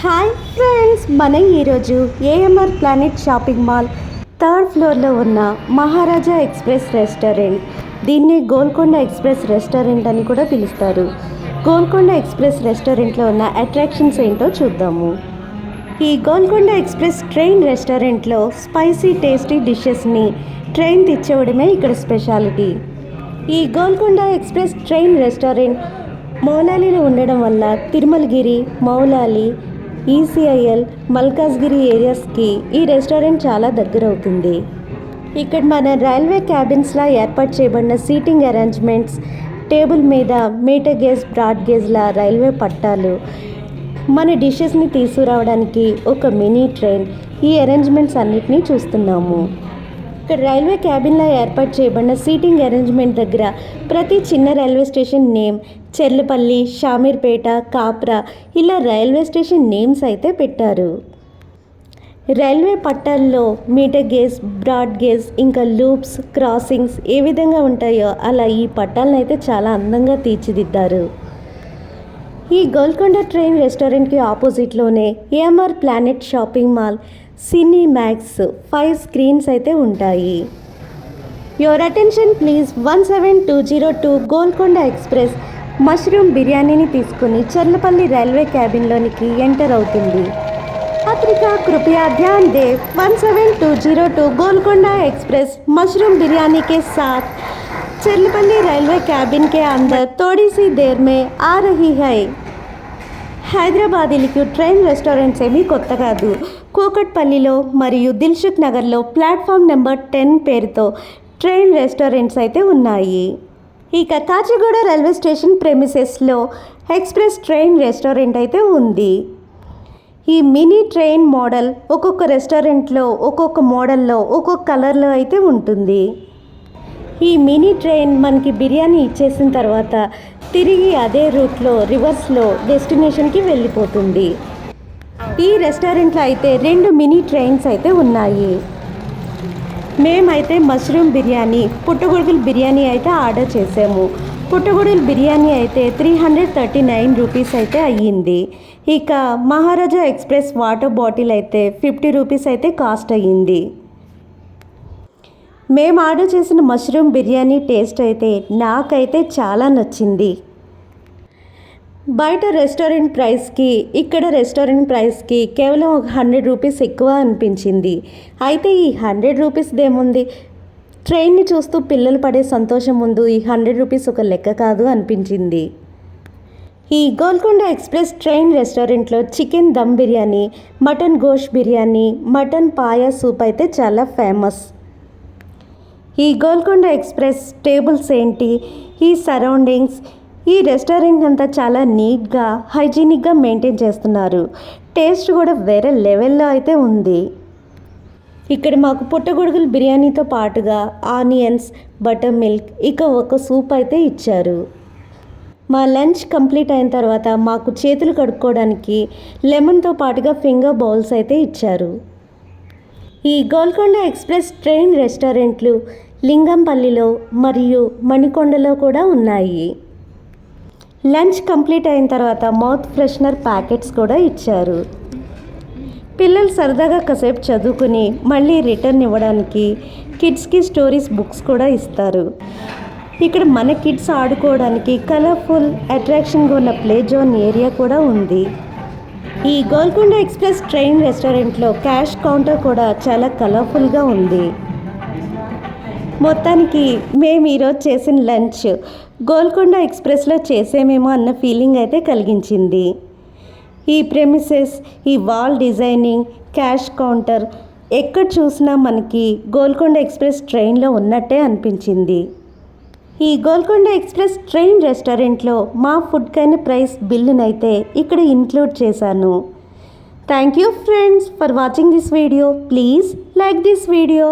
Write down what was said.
Hi friends, మనం ఈరోజు AMR planet shopping mall third ఫ్లోర్లో ఉన్న మహారాజా ఎక్స్ప్రెస్ రెస్టారెంట్, దీన్ని గోల్కొండ ఎక్స్ప్రెస్ రెస్టారెంట్ అని కూడా పిలుస్తారు. గోల్కొండ ఎక్స్ప్రెస్ రెస్టారెంట్లో ఉన్న అట్రాక్షన్స్ ఏంటో చూద్దాము. ఈ గోల్కొండ ఎక్స్ప్రెస్ ట్రైన్ రెస్టారెంట్లో స్పైసీ టేస్టీ డిషెస్ని ట్రైన్ తెచ్చేవడమే ఇక్కడ స్పెషాలిటీ. ఈ గోల్కొండ ఎక్స్ప్రెస్ ట్రైన్ రెస్టారెంట్ మౌలాలిలో ఉండడం వల్ల తిరుమలగిరి, మౌలాలి, ఈసీఐఎల్, మల్కాజ్గిరి ఏరియాస్కి ఈ రెస్టారెంట్ చాలా దగ్గర అవుతుంది. ఇక్కడ మన రైల్వే క్యాబిన్స్లా ఏర్పాటు చేయబడిన సీటింగ్ అరేంజ్మెంట్స్, టేబుల్ మీద మీటర్ గేజ్, బ్రాడ్ గేజ్ల రైల్వే పట్టాలు, మన డిషెస్ని తీసుకురావడానికి ఒక మినీ ట్రైన్, ఈ అరేంజ్మెంట్స్ అన్నిటినీ చూస్తున్నాము. ఇక్కడ రైల్వే క్యాబిన్లా ఏర్పాటు చేయబడిన సీటింగ్ అరేంజ్మెంట్ దగ్గర ప్రతి చిన్న railway station name, Cherlapalli, Shamirpet, Kapra, ఇలా రైల్వే స్టేషన్ నేమ్స్ అయితే పెట్టారు. రైల్వే పట్టాల్లో మీటర్ గేజ్, బ్రాడ్ గేజ్, ఇంకా లూప్స్, క్రాసింగ్స్ ఏ విధంగా ఉంటాయో అలా ఈ పట్టాలను అయితే చాలా అందంగా తీర్చిదిద్దారు. ఈ గోల్కొండ ట్రైన్ రెస్టారెంట్కి ఆపోజిట్లోనే AMR planet shopping mall, Cinemax 5 screens అయితే ఉంటాయి. Your attention please. 17202 Golconda express mushroom బిర్యానీని తీసుకుని చర్లపల్లి రైల్వే క్యాబిన్లోనికి ఎంటర్ అవుతుంది. పత్రికా కృపయా ధ్యాన్ దే. 17202 गोलकोंडा एक्सप्रेस मशरूम बिरयानी के साथ चरलपल्ली रेलवे कैबिन के अंदर थोड़ी सी देर में आ रही है. హైదరాబాదీలకు ట్రైన్ రెస్టారెంట్స్ ఏమీ కొత్త కాదు. కూకట్పల్లిలో మరియు దిల్సుఖ్ నగర్లో ప్లాట్ఫామ్ నెంబర్ 10 పేరుతో ట్రైన్ రెస్టారెంట్స్ అయితే ఉన్నాయి. ఇక కాచిగూడ రైల్వే స్టేషన్ ప్రెమిసెస్లో ఎక్స్ప్రెస్ ట్రైన్ రెస్టారెంట్ అయితే ఉంది. ఈ మినీ ట్రైన్ మోడల్ ఒక్కొక్క రెస్టారెంట్లో ఒక్కొక్క మోడల్లో ఒక్కొక్క కలర్లో అయితే ఉంటుంది. ఈ మినీ ట్రైన్ మనకి బిర్యానీ ఇచ్చేసిన తర్వాత తిరిగి అదే రూట్లో రివర్స్లో డెస్టినేషన్కి వెళ్ళిపోతుంది. ఈ రెస్టారెంట్లో అయితే 2 మినీ ట్రైన్స్ అయితే ఉన్నాయి. మేమైతే మష్రూమ్ బిర్యానీ, పుట్టగొడుగుల బిర్యానీ అయితే ఆర్డర్ చేసాము. పుట్టగొడుగుల బిర్యానీ అయితే 339 రూపీస్ అయితే అయ్యింది. ఇక మహారాజా ఎక్స్ప్రెస్ వాటర్ బాటిల్ అయితే 50 రూపీస్ అయితే కాస్ట్ అయ్యింది. మేము ఆర్డర్ చేసిన మష్రూమ్ బిర్యానీ టేస్ట్ అయితే నాకైతే చాలా నచ్చింది. బయట రెస్టారెంట్ ప్రైస్కి ఇక్కడ రెస్టారెంట్ ప్రైస్కి కేవలం 100 రూపీస్ ఎక్కువ అనిపించింది. అయితే ఈ 100 రూపీస్దేముంది, ట్రైన్ని చూస్తూ పిల్లలు పడే సంతోషం ముందు ఈ 100 రూపీస్ ఒక లెక్క కాదు అనిపించింది. ఈ గోల్కొండ ఎక్స్ప్రెస్ ట్రైన్ రెస్టారెంట్లో chicken dum biryani, mutton gosht biryani, mutton paya soup అయితే చాలా ఫేమస్. ఈ గోల్కొండ ఎక్స్ప్రెస్ టేబుల్స్ ఏంటి, ఈ సరౌండింగ్స్, ఈ రెస్టారెంట్ అంతా చాలా నీట్గా, హైజీనిక్గా మెయింటైన్ చేస్తున్నారు. టేస్ట్ కూడా వేరే లెవెల్లో అయితే ఉంది. ఇక్కడ మాకు పుట్టగొడుగుల బిర్యానీతో పాటుగా ఆనియన్స్, బటర్ మిల్క్, ఇక ఒక సూప్ అయితే ఇచ్చారు. మా లంచ్ కంప్లీట్ అయిన తర్వాత మాకు చేతులు కడుక్కోవడానికి లెమన్తో పాటుగా ఫింగర్ బౌల్స్ అయితే ఇచ్చారు. ఈ గోల్కొండ ఎక్స్ప్రెస్ ట్రైన్ రెస్టారెంట్లు లింగంపల్లిలో మరియు మణికొండలో కూడా ఉన్నాయి. లంచ్ కంప్లీట్ అయిన తర్వాత మౌత్ ఫ్రెషనర్ ప్యాకెట్స్ కూడా ఇచ్చారు. పిల్లలు సరదాగా కాసేపు చదువుకుని మళ్ళీ రిటర్న్ ఇవ్వడానికి కిడ్స్కి స్టోరీస్ బుక్స్ కూడా ఇస్తారు. ఇక్కడ మన కిడ్స్ ఆడుకోవడానికి కలర్ఫుల్ అట్రాక్షన్గా ఉన్న ప్లే జోన్ ఏరియా కూడా ఉంది. ఈ గోల్కొండ ఎక్స్ప్రెస్ ట్రైన్ రెస్టారెంట్లో క్యాష్ కౌంటర్ కూడా చాలా కలర్ఫుల్గా ఉంది. మొత్తానికి మేము ఈరోజు చేసిన లంచ్ గోల్కొండ ఎక్స్ప్రెస్లో చేసేమేమో అన్న ఫీలింగ్ అయితే కలిగించింది. ఈ ప్రెమిసెస్, ఈ వాల్ డిజైనింగ్, క్యాష్ కౌంటర్ ఎక్కడ చూసినా మనకి గోల్కొండ ఎక్స్ప్రెస్ ట్రైన్లో ఉన్నట్టే అనిపించింది. ఈ గోల్కొండ ఎక్స్ప్రెస్ ట్రైన్ రెస్టారెంట్లో మా ఫుడ్కైన ప్రైస్ బిల్లునైతే ఇక్కడ ఇంక్లూడ్ చేశాను. Thank you friends for watching this video. Please like this video.